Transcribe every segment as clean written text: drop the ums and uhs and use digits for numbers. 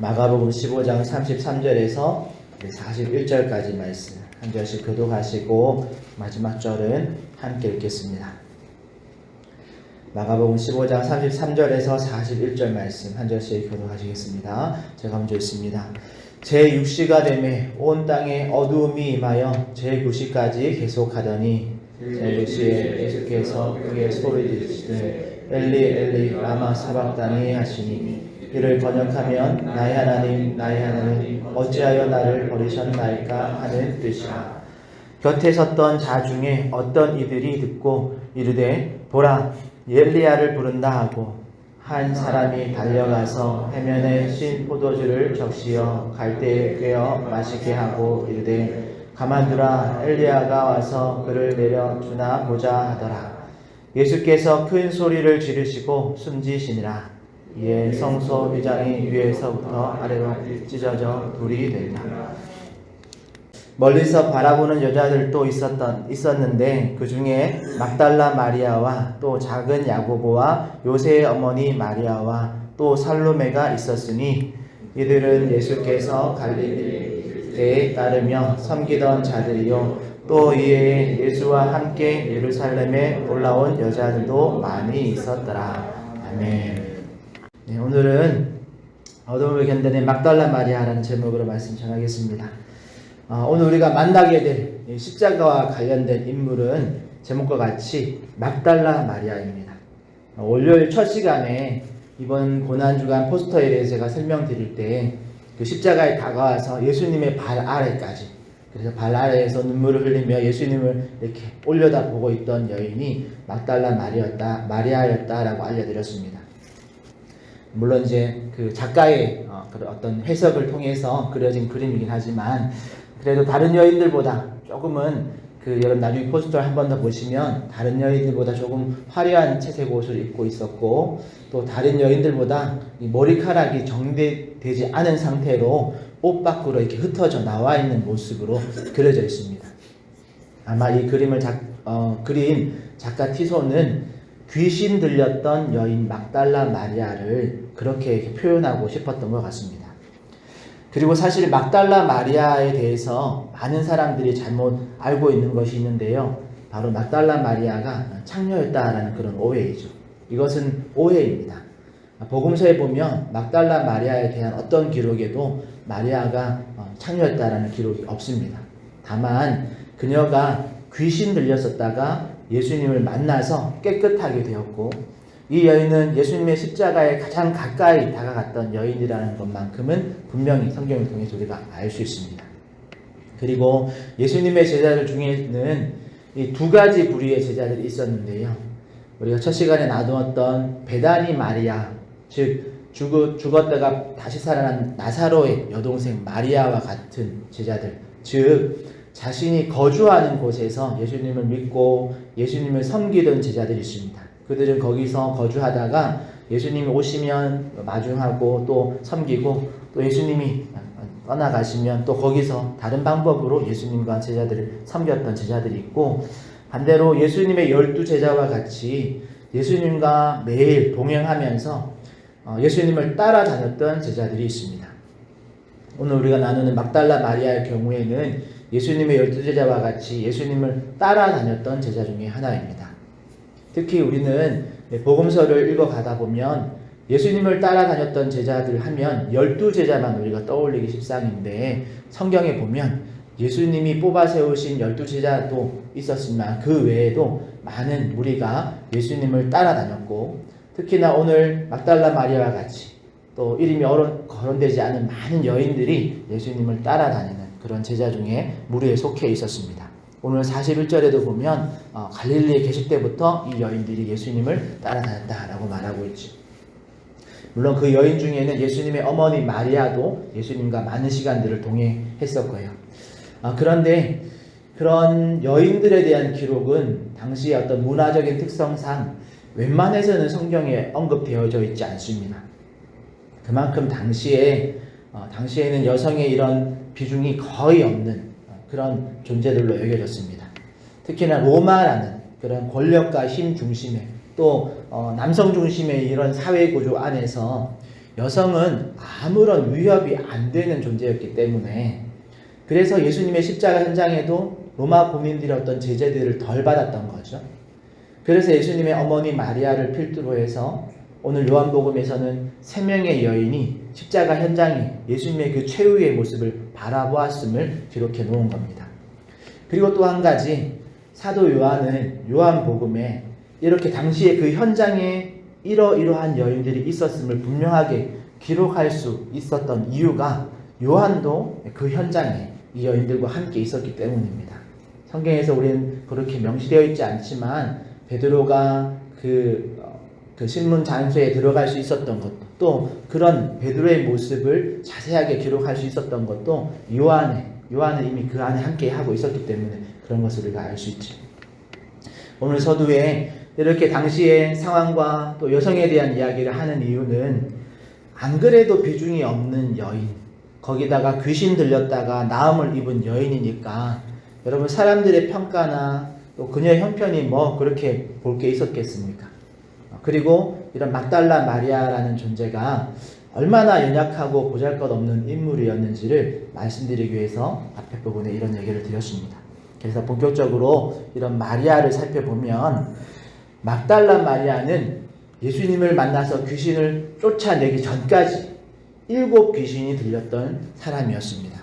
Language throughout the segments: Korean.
마가복음 15장 33절에서 41절까지 말씀 한 절씩 교독하시고 마지막 절은 함께 읽겠습니다. 마가복음 15장 33절에서 41절 말씀 한 절씩 교독하시겠습니다. 제가 먼저 읽습니다. 제6시가 되매 온 땅에 어두움이 임하여 제9시까지 계속하더니 제6시에 예수께서 크게 소리 지르시되 엘리 엘리 라마 사박다니 하시니 이를 번역하면 나의 하나님 나의 하나님 어찌하여 나를 버리셨나이까 하는 뜻이라. 곁에 섰던 자 중에 어떤 이들이 듣고 이르되 보라 엘리야를 부른다 하고 한 사람이 달려가서 해면에 신 포도주를 적시어 갈대에 꿰어 마시게 하고 이르되 가만두라 엘리야가 와서 그를 내려주나 보자 하더라. 예수께서 큰 소리를 지르시고 숨지시니라. 이에 성소 휘장이 위에서부터 아래로 찢어져 둘이 된다. 멀리서 바라보는 여자들도 있었는데 그 중에 막달라 마리아와 또 작은 야고보와 요새의 어머니 마리아와 또 살로메가 있었으니 이들은 예수께서 갈릴리에 따르며 섬기던 자들이요 또 이에 예수와 함께 예루살렘에 올라온 여자들도 많이 있었더라. 아멘. 네, 오늘은 어둠을 견뎌낸 막달라 마리아라는 제목으로 말씀 전하겠습니다. 오늘 우리가 만나게 될 십자가와 관련된 인물은 제목과 같이 막달라 마리아입니다. 월요일 첫 시간에 이번 고난주간 포스터에 대해서 제가 설명드릴 때 그 십자가에 다가와서 예수님의 발 아래까지, 그래서 발 아래에서 눈물을 흘리며 예수님을 이렇게 올려다보고 있던 여인이 막달라 마리아였다라고 알려드렸습니다. 물론 이제 그 작가의 어떤 해석을 통해서 그려진 그림이긴 하지만 그래도 다른 여인들보다 조금은 여러분 나중에 포스터를 한 번 더 보시면 다른 여인들보다 조금 화려한 채색 옷을 입고 있었고 또 다른 여인들보다 이 머리카락이 정리되지 않은 상태로 옷 밖으로 이렇게 흩어져 나와 있는 모습으로 그려져 있습니다. 아마 이 그림을 그린 작가 티소는 귀신 들렸던 여인 막달라 마리아를 그렇게 표현하고 싶었던 것 같습니다. 그리고 사실 막달라 마리아에 대해서 많은 사람들이 잘못 알고 있는 것이 있는데요. 바로 막달라 마리아가 창녀였다라는 그런 오해이죠. 이것은 오해입니다. 복음서에 보면 막달라 마리아에 대한 어떤 기록에도 마리아가 창녀였다라는 기록이 없습니다. 다만 그녀가 귀신 들렸었다가 예수님을 만나서 깨끗하게 되었고 이 여인은 예수님의 십자가에 가장 가까이 다가갔던 여인이라는 것만큼은 분명히 성경을 통해서 우리가 알 수 있습니다. 그리고 예수님의 제자들 중에는 이 두 가지 부류의 제자들이 있었는데요. 우리가 첫 시간에 나누었던 베다니 마리아, 즉 죽었다가 다시 살아난 나사로의 여동생 마리아와 같은 제자들, 즉 자신이 거주하는 곳에서 예수님을 믿고 예수님을 섬기던 제자들이 있습니다. 그들은 거기서 거주하다가 예수님이 오시면 마중하고 또 섬기고 또 예수님이 떠나가시면 또 거기서 다른 방법으로 예수님과 제자들을 섬겼던 제자들이 있고 반대로 예수님의 12제자와 같이 예수님과 매일 동행하면서 예수님을 따라다녔던 제자들이 있습니다. 오늘 우리가 나누는 막달라 마리아의 경우에는 예수님의 12제자와 같이 예수님을 따라다녔던 제자 중에 하나입니다. 특히 우리는 복음서를 읽어가다 보면 예수님을 따라다녔던 제자들 하면 12제자만 우리가 떠올리기 십상인데 성경에 보면 예수님이 뽑아 세우신 12제자도 있었지만 그 외에도 많은 무리가 예수님을 따라다녔고 특히나 오늘 막달라 마리아와 같이 또 이름이 거론되지 않은 많은 여인들이 예수님을 따라다니는 그런 제자 중에 무리에 속해 있었습니다. 오늘 41절에도 보면 갈릴리에 계실 때부터 이 여인들이 예수님을 따라다녔다라고 말하고 있죠. 물론 그 여인 중에는 예수님의 어머니 마리아도 예수님과 많은 시간들을 동행했었고요. 그런데 그런 여인들에 대한 기록은 당시의 어떤 문화적인 특성상 웬만해서는 성경에 언급되어져 있지 않습니다. 그만큼 당시에는 여성의 이런 비중이 거의 없는 그런 존재들로 여겨졌습니다. 특히나 로마라는 그런 권력과 힘 중심의 또 남성 중심의 이런 사회 구조 안에서 여성은 아무런 위협이 안 되는 존재였기 때문에 그래서 예수님의 십자가 현장에도 로마 고민들이 어떤 제재들을 덜 받았던 거죠. 그래서 예수님의 어머니 마리아를 필두로 해서 오늘 요한복음에서는 세 명의 여인이 십자가 현장에 예수님의 그 최후의 모습을 바라보았음을 기록해 놓은 겁니다. 그리고 또 한 가지, 사도 요한은 요한복음에 이렇게 당시에 그 현장에 이러이러한 여인들이 있었음을 분명하게 기록할 수 있었던 이유가 요한도 그 현장에 이 여인들과 함께 있었기 때문입니다. 성경에서 우리는 그렇게 명시되어 있지 않지만 베드로가 그 신문 장소에 들어갈 수 있었던 것도, 또 그런 베드로의 모습을 자세하게 기록할 수 있었던 것도 요한은 이미 그 안에 함께 하고 있었기 때문에 그런 것을 우리가 알 수 있죠. 오늘 서두에 이렇게 당시의 상황과 또 여성에 대한 이야기를 하는 이유는 안 그래도 비중이 없는 여인, 거기다가 귀신 들렸다가 나음을 입은 여인이니까 여러분 사람들의 평가나 또 그녀의 형편이 뭐 그렇게 볼 게 있었겠습니까? 그리고 이런 막달라 마리아라는 존재가 얼마나 연약하고 보잘것없는 인물이었는지를 말씀드리기 위해서 앞에 부분에 이런 얘기를 드렸습니다. 그래서 본격적으로 이런 마리아를 살펴보면 막달라 마리아는 예수님을 만나서 귀신을 쫓아내기 전까지 7 귀신이 들렸던 사람이었습니다.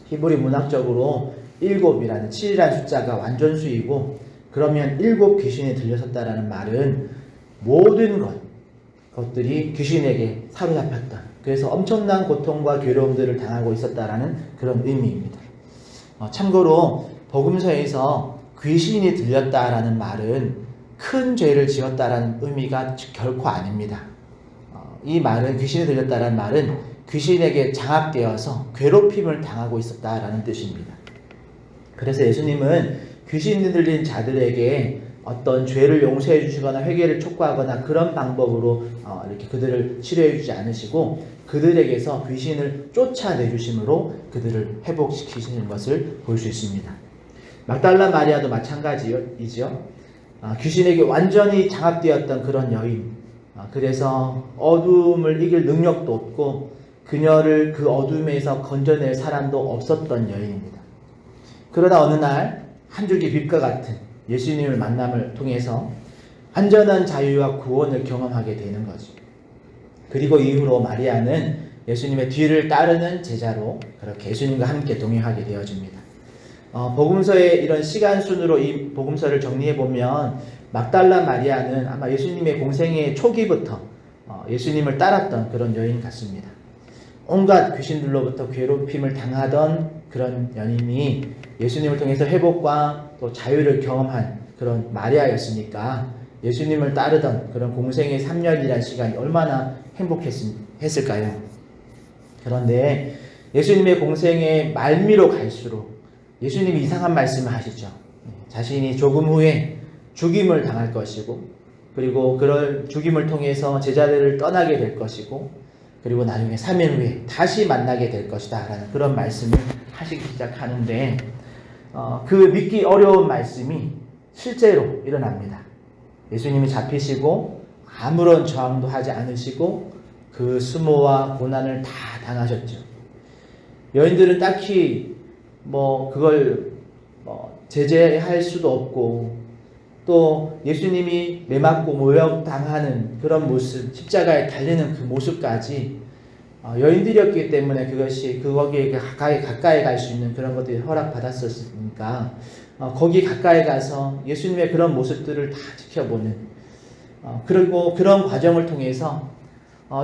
히브리 문학적으로 7이라는 7이라는 숫자가 완전수이고, 그러면 7 귀신이 들렸었다라는 말은 모든 것들이 귀신에게 사로잡혔던, 그래서 엄청난 고통과 괴로움들을 당하고 있었다라는 그런 의미입니다. 참고로 복음서에서 귀신이 들렸다라는 말은 큰 죄를 지었다라는 의미가 결코 아닙니다. 이 말은, 귀신이 들렸다라는 말은 귀신에게 장악되어서 괴롭힘을 당하고 있었다라는 뜻입니다. 그래서 예수님은 귀신 들린 자들에게 어떤 죄를 용서해 주시거나 회개를 촉구하거나 그런 방법으로 이렇게 그들을 치료해 주지 않으시고 그들에게서 귀신을 쫓아내 주심으로 그들을 회복시키시는 것을 볼 수 있습니다. 막달라 마리아도 마찬가지이죠. 귀신에게 완전히 장악되었던 그런 여인, 그래서 어둠을 이길 능력도 없고 그녀를 그 어둠에서 건져낼 사람도 없었던 여인입니다. 그러다 어느 날 한 줄기 빛과 같은 예수님을 만남을 통해서 완전한 자유와 구원을 경험하게 되는 거죠. 그리고 이후로 마리아는 예수님의 뒤를 따르는 제자로 그렇게 예수님과 함께 동행하게 되어집니다. 복음서의 이런 시간 순으로 이 복음서를 정리해 보면 막달라 마리아는 아마 예수님의 공생의 초기부터 예수님을 따랐던 그런 여인 같습니다. 온갖 귀신들로부터 괴롭힘을 당하던 그런 여인이 예수님을 통해서 회복과 또 자유를 경험한 그런 마리아였으니까 예수님을 따르던 그런 공생의 3년이라는 시간이 얼마나 행복했을까요? 그런데 예수님의 공생의 말미로 갈수록 예수님이 이상한 말씀을 하시죠. 자신이 조금 후에 죽임을 당할 것이고, 그리고 그런 죽임을 통해서 제자들을 떠나게 될 것이고, 그리고 나중에 3일 후에 다시 만나게 될 것이다 라는 그런 말씀을 하시기 시작하는데, 그 믿기 어려운 말씀이 실제로 일어납니다. 예수님이 잡히시고 아무런 저항도 하지 않으시고 그 수모와 고난을 다 당하셨죠. 여인들은 딱히 그걸 제재할 수도 없고, 또 예수님이 매맞고 모욕당하는 그런 모습, 십자가에 달리는 그 모습까지 여인들이었기 때문에 거기에 가까이 갈 수 있는 그런 것들이 허락받았었으니까 거기 가까이 가서 예수님의 그런 모습들을 다 지켜보는, 그리고 그런 과정을 통해서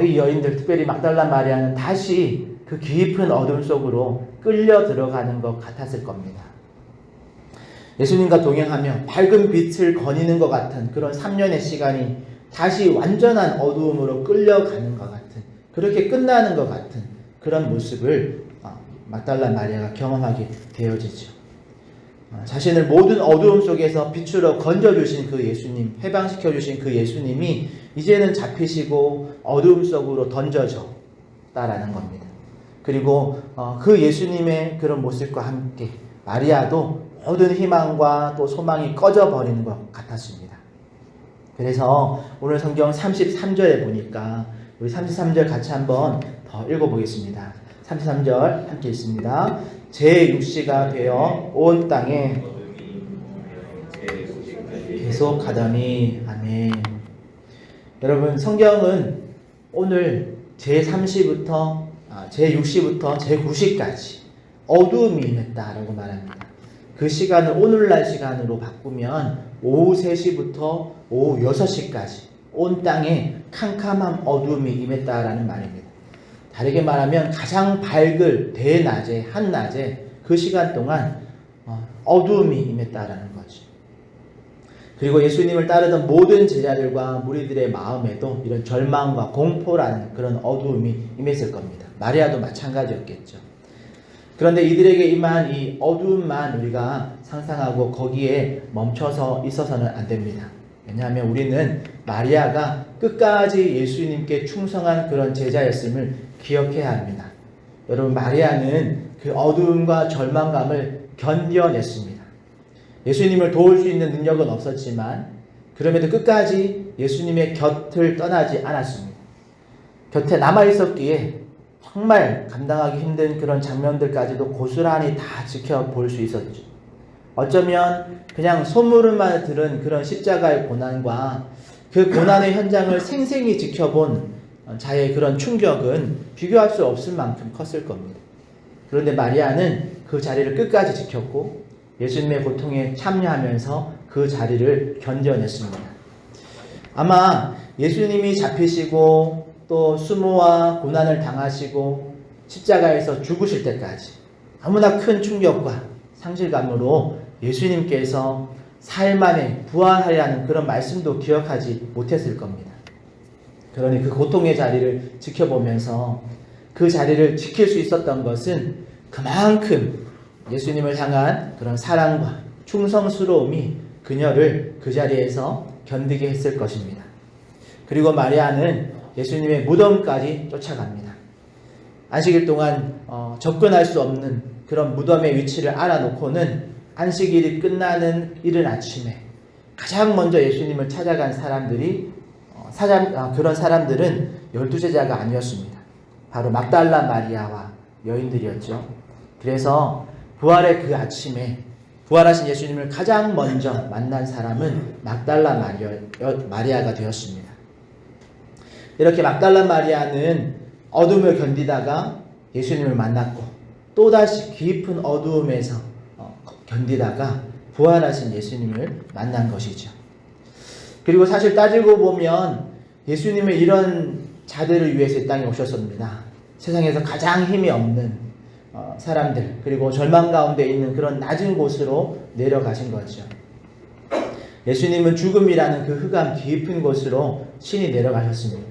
이 여인들, 특별히 막달라 마리아는 다시 그 깊은 어둠 속으로 끌려 들어가는 것 같았을 겁니다. 예수님과 동행하며 밝은 빛을 거니는 것 같은 그런 3년의 시간이 다시 완전한 어두움으로 끌려가는 것 같은, 그렇게 끝나는 것 같은 그런 모습을 막달라 마리아가 경험하게 되어지죠. 자신을 모든 어두움 속에서 빛으로 건져주신 그 예수님, 해방시켜주신 그 예수님이 이제는 잡히시고 어두움 속으로 던져졌다라는 겁니다. 그리고 그 예수님의 그런 모습과 함께 마리아도 모든 희망과 또 소망이 꺼져버리는 것 같았습니다. 그래서 오늘 성경 33절에 보니까 우리 33절 같이 한번 더 읽어보겠습니다. 33절 함께 읽습니다. 제 육시가 되어 온 땅에 계속 가더니. 아멘. 여러분, 성경은 오늘 제3시부터 제6시부터 제9시까지 어두움이 임했다라고 말합니다. 그 시간을 오늘날 시간으로 바꾸면 오후 3시부터 오후 6시까지 온 땅에 캄캄한 어두움이 임했다라는 말입니다. 다르게 말하면 가장 밝을 대낮에 한낮에 그 시간 동안 어두움이 임했다라는 거죠. 그리고 예수님을 따르던 모든 제자들과 무리들의 마음에도 이런 절망과 공포라는 그런 어두움이 임했을 겁니다. 마리아도 마찬가지였겠죠. 그런데 이들에게 임한 이 어두움만 우리가 상상하고 거기에 멈춰서 있어서는 안 됩니다. 왜냐하면 우리는 마리아가 끝까지 예수님께 충성한 그런 제자였음을 기억해야 합니다. 여러분, 마리아는 그 어두움과 절망감을 견뎌냈습니다. 예수님을 도울 수 있는 능력은 없었지만 그럼에도 끝까지 예수님의 곁을 떠나지 않았습니다. 곁에 남아있었기에 정말 감당하기 힘든 그런 장면들까지도 고스란히 다 지켜볼 수 있었죠. 어쩌면 그냥 소문만 들은 그런 십자가의 고난과 그 고난의 현장을 생생히 지켜본 자의 그런 충격은 비교할 수 없을 만큼 컸을 겁니다. 그런데 마리아는 그 자리를 끝까지 지켰고 예수님의 고통에 참여하면서 그 자리를 견뎌냈습니다. 아마 예수님이 잡히시고 또 수모와 고난을 당하시고 십자가에서 죽으실 때까지 너무나 큰 충격과 상실감으로 예수님께서 사흘 만에 부활하리라는 그런 말씀도 기억하지 못했을 겁니다. 그러니 그 고통의 자리를 지켜보면서 그 자리를 지킬 수 있었던 것은 그만큼 예수님을 향한 그런 사랑과 충성스러움이 그녀를 그 자리에서 견디게 했을 것입니다. 그리고 마리아는 예수님의 무덤까지 쫓아갑니다. 안식일 동안 접근할 수 없는 그런 무덤의 위치를 알아놓고는 안식일이 끝나는 이른 아침에 가장 먼저 예수님을 찾아간 사람들이 그런 사람들은 12제자가 아니었습니다. 바로 막달라 마리아와 여인들이었죠. 그래서 부활의 그 아침에 부활하신 예수님을 가장 먼저 만난 사람은 막달라 마리아가 되었습니다. 이렇게 막달라 마리아는 어둠을 견디다가 예수님을 만났고 또다시 깊은 어두움에서 견디다가 부활하신 예수님을 만난 것이죠. 그리고 사실 따지고 보면 예수님은 이런 자들을 위해서 이 땅에 오셨습니다. 세상에서 가장 힘이 없는 사람들, 그리고 절망 가운데 있는 그런 낮은 곳으로 내려가신 거죠. 예수님은 죽음이라는 그 흑암 깊은 곳으로 신이 내려가셨습니다.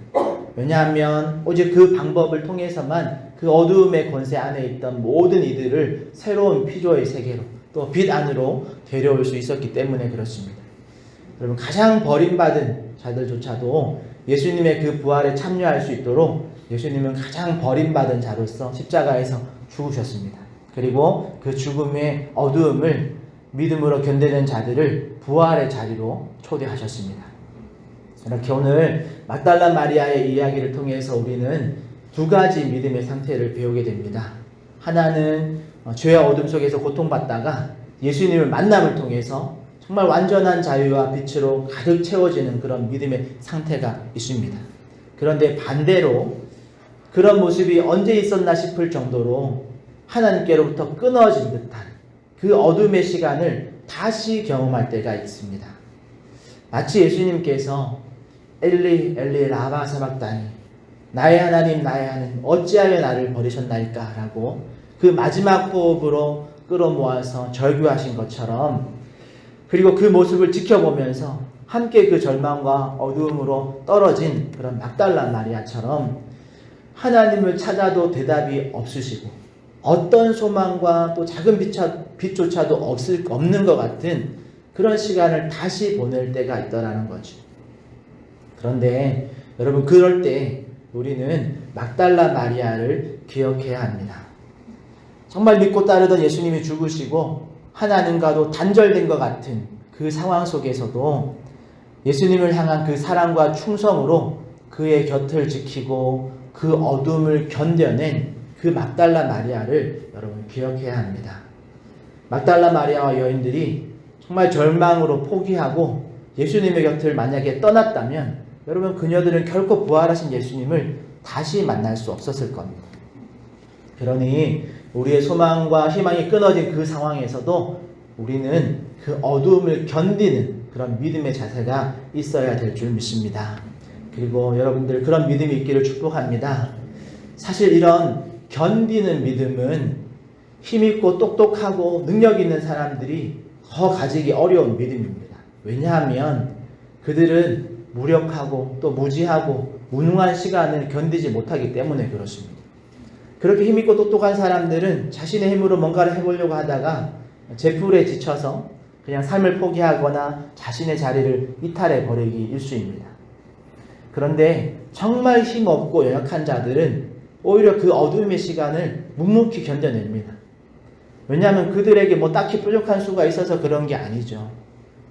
왜냐하면 오직 그 방법을 통해서만 그 어두움의 권세 안에 있던 모든 이들을 새로운 피조의 세계로 또 빛 안으로 데려올 수 있었기 때문에 그렇습니다. 여러분, 가장 버림받은 자들조차도 예수님의 그 부활에 참여할 수 있도록 예수님은 가장 버림받은 자로서 십자가에서 죽으셨습니다. 그리고 그 죽음의 어두움을 믿음으로 견디는 자들을 부활의 자리로 초대하셨습니다. 이렇게 오늘 막달라 마리아의 이야기를 통해서 우리는 두 가지 믿음의 상태를 배우게 됩니다. 하나는 죄와 어둠 속에서 고통받다가 예수님을 만남을 통해서 정말 완전한 자유와 빛으로 가득 채워지는 그런 믿음의 상태가 있습니다. 그런데 반대로 그런 모습이 언제 있었나 싶을 정도로 하나님께로부터 끊어진 듯한 그 어둠의 시간을 다시 경험할 때가 있습니다. 마치 예수님께서 엘리 엘리 라마 사박다니, 나의 하나님 어찌하여 나를 버리셨나이까 라고 그 마지막 호흡으로 끌어모아서 절규하신 것처럼, 그리고 그 모습을 지켜보면서 함께 그 절망과 어두움으로 떨어진 그런 막달라 마리아처럼 하나님을 찾아도 대답이 없으시고 어떤 소망과 또 작은 빛조차도 없는 것 같은 그런 시간을 다시 보낼 때가 있더라는 거죠. 그런데 여러분, 그럴 때 우리는 막달라 마리아를 기억해야 합니다. 정말 믿고 따르던 예수님이 죽으시고 하나님과도 단절된 것 같은 그 상황 속에서도 예수님을 향한 그 사랑과 충성으로 그의 곁을 지키고 그 어둠을 견뎌낸 그 막달라 마리아를 여러분 기억해야 합니다. 막달라 마리아와 여인들이 정말 절망으로 포기하고 예수님의 곁을 만약에 떠났다면 여러분 그녀들은 결코 부활하신 예수님을 다시 만날 수 없었을 겁니다. 그러니 우리의 소망과 희망이 끊어진 그 상황에서도 우리는 그 어두움을 견디는 그런 믿음의 자세가 있어야 될 줄 믿습니다. 그리고 여러분들 그런 믿음이 있기를 축복합니다. 사실 이런 견디는 믿음은 힘있고 똑똑하고 능력 있는 사람들이 더 가지기 어려운 믿음입니다. 왜냐하면 그들은 무력하고 또 무지하고 무능한 시간을 견디지 못하기 때문에 그렇습니다. 그렇게 힘있고 똑똑한 사람들은 자신의 힘으로 뭔가를 해보려고 하다가 제풀에 지쳐서 그냥 삶을 포기하거나 자신의 자리를 이탈해 버리기 일쑤입니다. 그런데 정말 힘없고 연약한 자들은 오히려 그 어둠의 시간을 묵묵히 견뎌냅니다. 왜냐하면 그들에게 딱히 부족한 수가 있어서 그런 게 아니죠.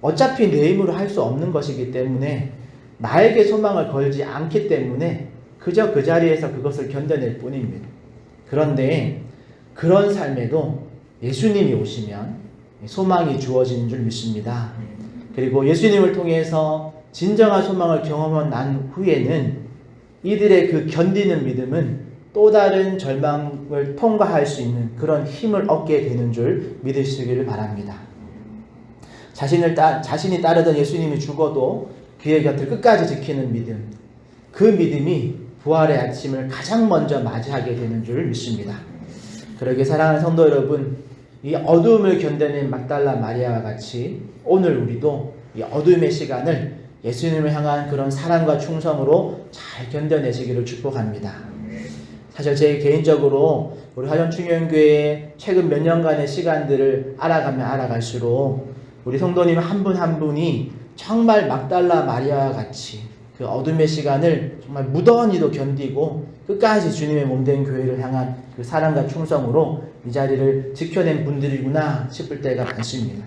어차피 내 힘으로 할 수 없는 것이기 때문에 나에게 소망을 걸지 않기 때문에 그저 그 자리에서 그것을 견뎌낼 뿐입니다. 그런데 그런 삶에도 예수님이 오시면 소망이 주어지는 줄 믿습니다. 그리고 예수님을 통해서 진정한 소망을 경험한 난 후에는 이들의 그 견디는 믿음은 또 다른 절망을 통과할 수 있는 그런 힘을 얻게 되는 줄 믿으시기를 바랍니다. 자신이 따르던 예수님이 죽어도 그의 곁을 끝까지 지키는 믿음, 그 믿음이 부활의 아침을 가장 먼저 맞이하게 되는 줄 믿습니다. 그러게 사랑하는 성도 여러분, 이 어두움을 견뎌낸 막달라 마리아와 같이 오늘 우리도 이 어두움의 시간을 예수님을 향한 그런 사랑과 충성으로 잘 견뎌내시기를 축복합니다. 사실 제 개인적으로 우리 화전충현교회의 최근 몇 년간의 시간들을 알아가면 알아갈수록 우리 성도님 한 분 한 분이 정말 막달라 마리아와 같이 그 어둠의 시간을 정말 무던히도 견디고 끝까지 주님의 몸된 교회를 향한 그 사랑과 충성으로 이 자리를 지켜낸 분들이구나 싶을 때가 많습니다.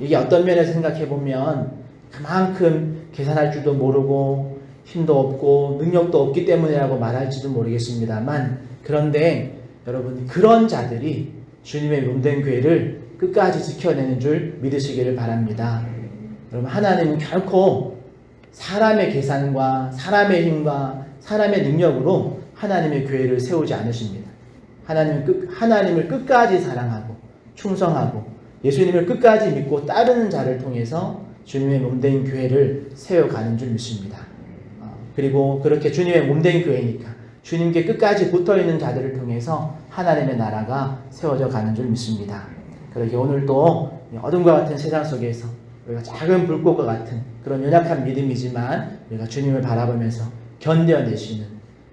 이게 어떤 면에서 생각해보면 그만큼 계산할 줄도 모르고 힘도 없고 능력도 없기 때문이라고 말할지도 모르겠습니다만, 그런데 여러분 그런 자들이 주님의 몸된 교회를 끝까지 지켜내는 줄 믿으시기를 바랍니다. 여러분 하나님은 결코 사람의 계산과 사람의 힘과 사람의 능력으로 하나님의 교회를 세우지 않으십니다. 하나님을 끝까지 사랑하고 충성하고 예수님을 끝까지 믿고 따르는 자를 통해서 주님의 몸된 교회를 세워가는 줄 믿습니다. 그리고 그렇게 주님의 몸된 교회니까 주님께 끝까지 붙어있는 자들을 통해서 하나님의 나라가 세워져 가는 줄 믿습니다. 그러게 오늘도 어둠과 같은 세상 속에서 우리가 작은 불꽃과 같은 그런 연약한 믿음이지만 우리가 주님을 바라보면서 견뎌내시는,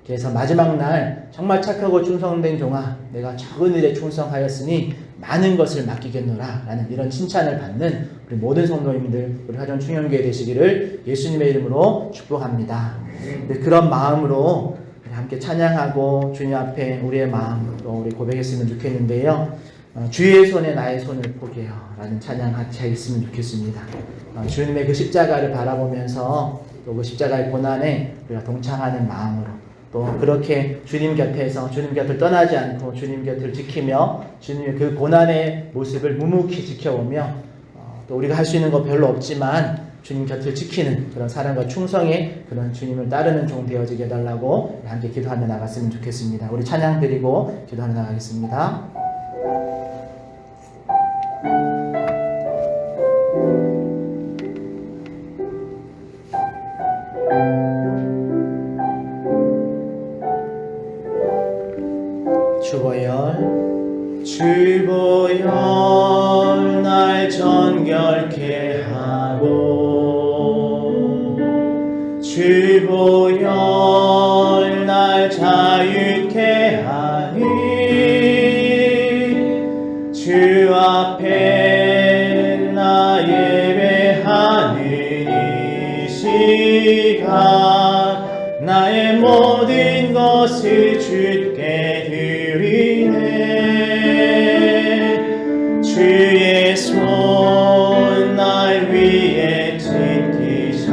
그래서 마지막 날 정말 착하고 충성된 종아 내가 적은 일에 충성하였으니 많은 것을 맡기겠노라 라는 이런 칭찬을 받는 우리 모든 성도님들, 우리 화전충현교회 되시기를 예수님의 이름으로 축복합니다. 그런 마음으로 함께 찬양하고 주님 앞에 우리의 마음 또 우리 고백했으면 좋겠는데요. 주의 손에 나의 손을 포개요 라는 찬양 같이 하겠으면 좋겠습니다. 주님의 그 십자가를 바라보면서 또 그 십자가의 고난에 우리가 동참하는 마음으로 또 그렇게 주님 곁에서 주님 곁을 떠나지 않고 주님 곁을 지키며 주님의 그 고난의 모습을 묵묵히 지켜보며 또 우리가 할 수 있는 거 별로 없지만 주님 곁을 지키는 그런 사랑과 충성의 그런 주님을 따르는 종 되어지게 해달라고 함께 기도하며 나갔으면 좋겠습니다. 우리 찬양 드리고 기도하며 나가겠습니다. 주보혈 날 정결케 하고 주보혈 날 자유케 하니 주 앞에 나 예배하는 이 시간 나의 모든 것을 주께 드리네. 주의 손 날 위에 지키셨고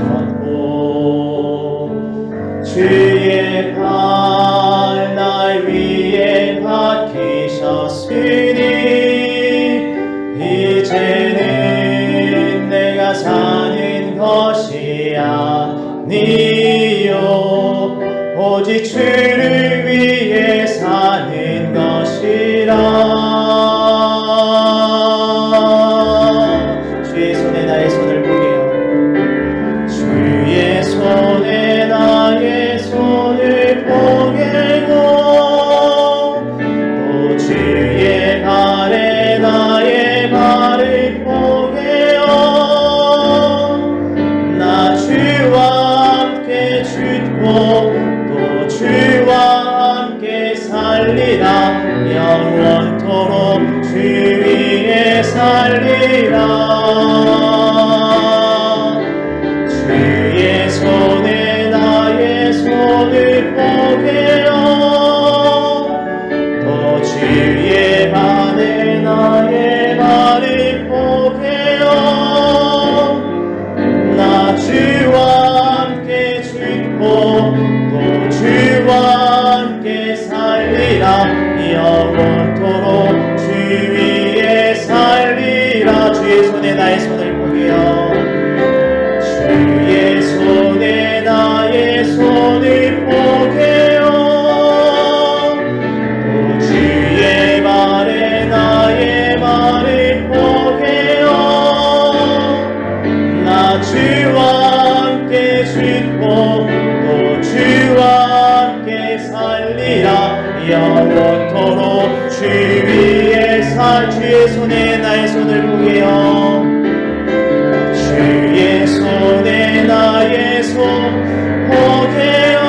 살리라 영원토록 주 위에 살리라 주의 손에 나의 손을 포개어 또 주의 발에 나의 발을 포개어 나 주와 함께 죽고 또 주와 함께 살리라 영원토록 주 위에 살리라 주의 손에 나의 손을 포개어 주의 손에 나의 손을 포개어 또 주의 발에 나의 발을 포개어 나 주와 함께 죽고 또 주와 함께 살리라 영원토록 주 위에 주의 손에 나의 손을 포개어 주의 손에 나의 손 포개어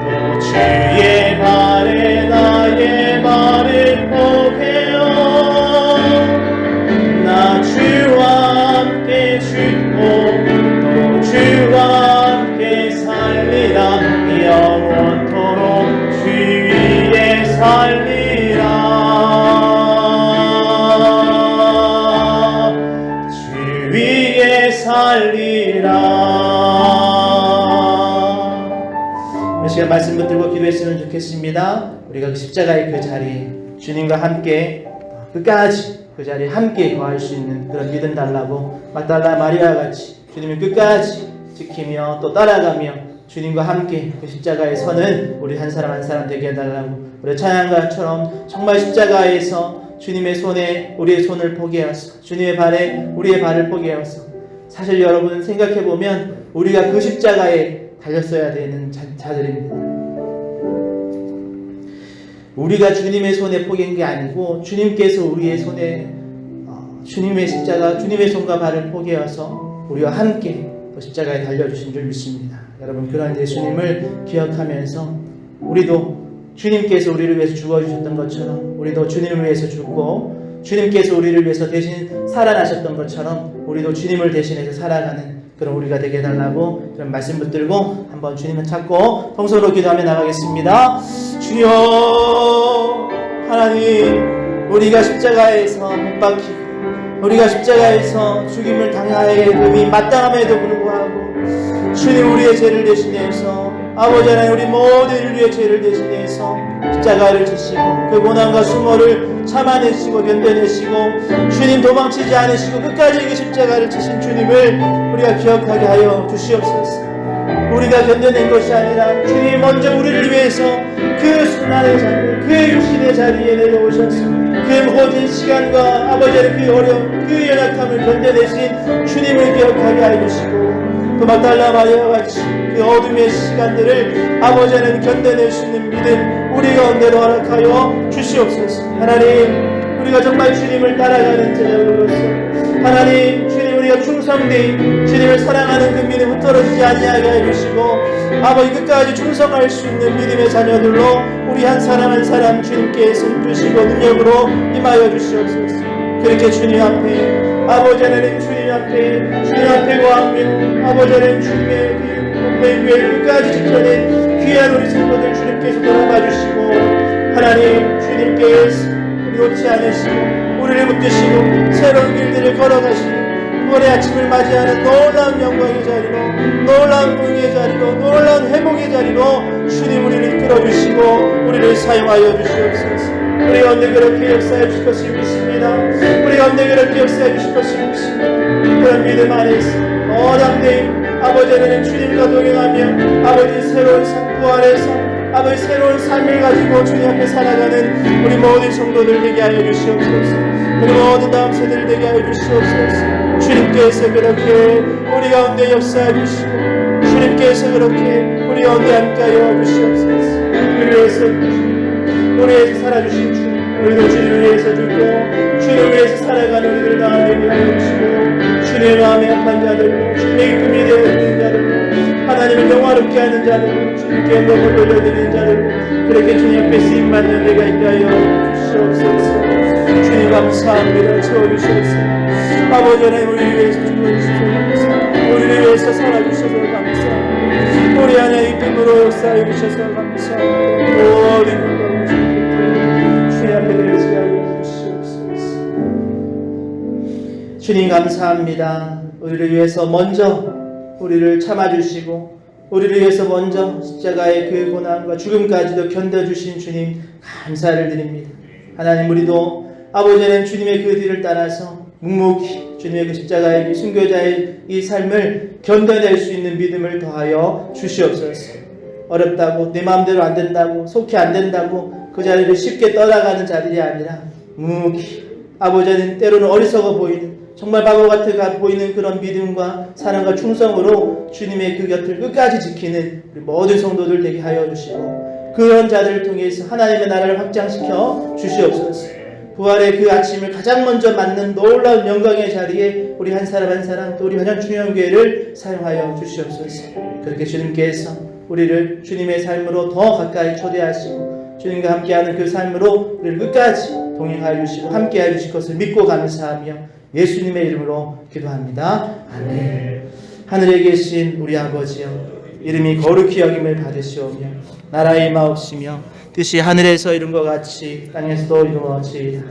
또 주의 발에 나의 발을 포개어 나 주와 함께 죽고 또 주와 함께 살리라 영원토록 주 위에 살리라 주 위에 살리라. 이 시간 말씀 붙들고 기도했으면 좋겠습니다. 우리가 그 십자가의 그 자리에 주님과 함께 끝까지 그 자리에 함께 거할 수 있는 그런 믿음 달라고 막달라 마리아와 같이 주님을 끝까지 지키며 또 따라가며 주님과 함께 그 십자가에 서는 우리 한 사람 한 사람 되게 해달라고 우리 찬양가처럼 정말 십자가에서 주님의 손에 우리의 손을 포개어서 주님의 발에 우리의 발을 포개어서 사실 여러분 생각해보면 우리가 그 십자가에 달렸어야 되는 자들입니다. 우리가 주님의 손에 포갠 게 아니고 주님께서 우리의 손에 주님의 십자가 주님의 손과 발을 포개어서 우리와 함께 그 십자가에 달려주신 줄 믿습니다. 여러분 그런 예수님을 기억하면서 우리도 주님께서 우리를 위해서 죽어주셨던 것처럼 우리도 주님을 위해서 죽고 주님께서 우리를 위해서 대신 살아나셨던 것처럼 우리도 주님을 대신해서 살아가는 그런 우리가 되게 해달라고 그런 말씀 붙들고 한번 주님을 찾고 통성으로 기도하며 나가겠습니다. 주여 하나님 우리가 십자가에서 못 박히고 우리가 십자가에서 죽임을 당하여야 마땅함에도 불구하고 주님 우리의 죄를 대신해서 아버지 하나님 우리 모두를 위해 죄를 대신해서 십자가를 지시고 그 고난과 수모를 참아내시고 견뎌내시고 주님 도망치지 않으시고 끝까지 그 십자가를 지신 주님을 우리가 기억하게 하여 주시옵소서. 우리가 견뎌낸 것이 아니라 주님이 먼저 우리를 위해서 그 순환의 자리 그 육신의 자리에 내려오셔서 그 모든 시간과 아버지의 그 어려움 그 연약함을 견뎌내신 주님을 기억하게 하여 주시고 또 막달라 마리아와 같이 그 어둠의 시간들을 아버지 하나님 견뎌낼 수 있는 믿음 우리 가운데로 허락하여 주시옵소서. 하나님 우리가 정말 주님을 따라가는 제자로서 하나님 주님 우리가 충성되이 주님을 사랑하는 그 믿음 흩어지지 아니하게 해주시고 아버지 끝까지 충성할 수 있는 믿음의 자녀들로 우리 한 사람 한 사람 주님께 손 주시고 능력으로 임하여 주시옵소서. 그렇게 주님 앞에 아버지 하나님 주님 앞에 거하며 아버지 하나님 주님의 그 교회를 끝까지 지켜낸 귀한 우리 성도들 주님께서 돌아봐 주시고 하나님 주님께서 우리 놓지 않으시고 우리를 붙드시고 새로운 길들을 걸어가시고 9월의 아침을 맞이하는 놀라운 영광의 자리로 놀라운 응의 자리로 놀라운 회복의 자리로 주님 우리를 이끌어주시고 우리를 사용하여 주시옵소서. 우리 가운데 그렇게 역사해 주실 것을 믿습니다. 우리 가운데 그렇게 역사해 주실 것을 믿습니다. 그런 믿음 안에서 담대히 아버지 하나님 주님과 동행하며 아버지 새로운 삶 부활의 삶 아버지 새로운 삶을 가지고 주님 앞에 살아가는 우리 모든 성도들 되게 하여 주시옵소서. 우리 모든 다음 세대를 되게 하여 주시옵소서. 주님께서 그렇게 우리 가운데 역사해 주시고 주님께서 그렇게 우리 가운데 함께하여 주시옵소서. 우리 위해서 살아주신 주님 우리도 주님을 위해서 죽고 주님을 위해서 살아가는 우리들 나에게 하여 주시고 주님의 마음에 합한 자들 주님의 기쁨이 되어 있는 자들 하나님 하나님을 영화롭게 하는 자들, 주님께 영광을 돌려드리는 자들, 그렇게 주님 앞에 쓰임받는 내가 있게 하여 주시옵소서. 주님 감사합니다. 채워주시옵소서. 아버지 하나님, 우리를 위해서 죽어주셔서 감사합니다. 우리를 위해서 살아주셔서 감사합니다. 우리 안에 이쁨으로 역사해 주셔서 감사합니다. 모든 영광을 주님 앞에 드리지 하여 주시옵소서. 주님 감사합니다. 우리를 위해서 먼저 우리를 참아주시고 우리를 위해서 먼저 십자가의 그 고난과 죽음까지도 견뎌주신 주님 감사를 드립니다. 하나님, 우리도 아버지는 주님의 그 뒤를 따라서 묵묵히 주님의 그 십자가의 그 순교자의 이 삶을 견뎌낼 수 있는 믿음을 더하여 주시옵소서. 어렵다고 내 마음대로 안 된다고 속히 안 된다고 그 자리를 쉽게 떠나가는 자들이 아니라 묵묵히 아버지는 때로는 어리석어 보이는 정말 바보 같아 보이는 그런 믿음과 사랑과 충성으로 주님의 그 곁을 끝까지 지키는 우리 모든 성도들 되게 하여 주시고 그런 자들을 통해서 하나님의 나라를 확장시켜 주시옵소서. 부활의 그 아침을 가장 먼저 맞는 놀라운 영광의 자리에 우리 한 사람 한 사람 또 우리 환영충영교회를 사용하여 주시옵소서. 그렇게 주님께서 우리를 주님의 삶으로 더 가까이 초대하시고 주님과 함께하는 그 삶으로 우리를 끝까지 동행하여 주시고 함께하여 주실 것을 믿고 감사하며 예수님의 이름으로 기도합니다. 아멘. 하늘에 계신 우리 아버지여, 이름이 거룩히 여김을 받으시오며 나라의 임하옵시며 뜻이 하늘에서 이룬 것 같이 땅에서도 이루어지이다.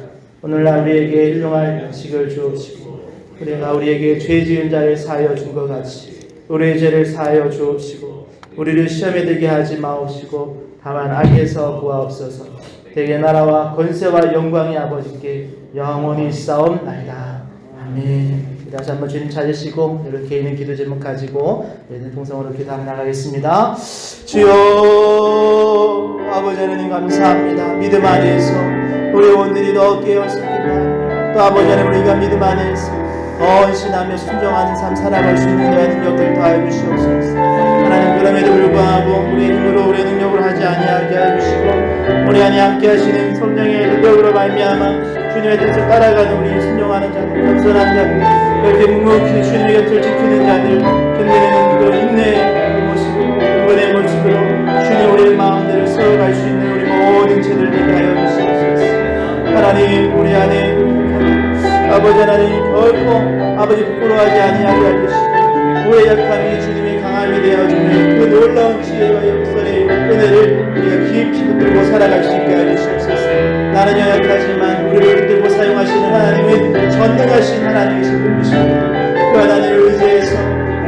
오늘날 우리에게 일용할 양식을 주옵시고 우리가 우리에게 죄 지은 자를 사하여 준 것 같이 우리의 죄를 사하여 주옵시고 우리를 시험에 들게 하지 마옵시고 다만 악에서 구하옵소서. 대개 나라와 권세와 영광이 아버지께 영원히 있사옵나이다. 아멘. 다시 한번 주님 찾으시고 이렇게 있는 기도 제목 가지고 동성으로 기도하며 나가겠습니다. 주여, 아버지 하나님 감사합니다. 믿음 안에서 우리 영혼들이 더 깨었습니다. 또 아버지 하나님, 우리가 믿음 안에서 헌신하며 순종하는 삶 살아갈 수 있는 내 능력들을 더하여 주시옵소서. 하나님, 그럼에도 불구하고 우리의 힘으로 우리의 능력으로 하지 아니하게 해주시고 우리 안에 함께 하시는 성령의 능력으로 말미암아 주님의 뜻을 따라가는 우리 순종하는 자들, 겸손한 자들, 그렇게 묵묵히 주님의 곁을 지키는 자들, 견디는 그 인내의 모습으로, 근본의 모습으로 주님 우리의 마음들을 세워갈 수 있는 우리 모든 죄들 되게 하여 주시옵소서. 하나님, 우리 안에 아버지 하나님 결코 아버지 부끄러워하지 아니하게 하시고 우리의 약함이 주님의 강함이 되어주는 그 놀라운 지혜와 역설의 은혜를 우리가 깊이 붙들고 살아갈 수 있게 해주시옵소서. 나는 연약하지만 우리를 붙들고 사용하시는 하나님은 전능하신 하나님이신 분이십니다. 그 하나님을 의지해서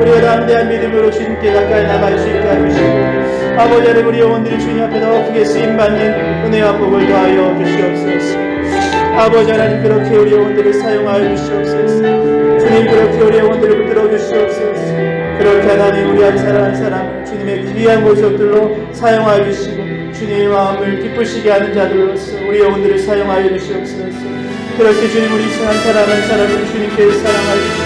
우리가 담대한 믿음으로 주님께 가까이 나갈 수 있게 해주시고 아버지 하나님, 우리 영혼들이 주님 앞에 더 크게 쓰임받는 은혜와 복을 더하여 주시옵소서. 아버지 하나님, 그렇게 우리 영혼들을 사용하여 주시옵소서. 주님, 그렇게 우리 영혼들을 붙들어 주시옵소서. 그렇게 하나님, 우리 한 사람 한 사람을 주님의 귀한 모습들로 사용하여 주시고 주님의 마음을 기쁘시게 하는 자들로서 우리 영혼들을 사용하여 주시옵소서. 그렇게 주님, 우리 한 사람 한 사람을 주님께 사랑하여 주시옵소서.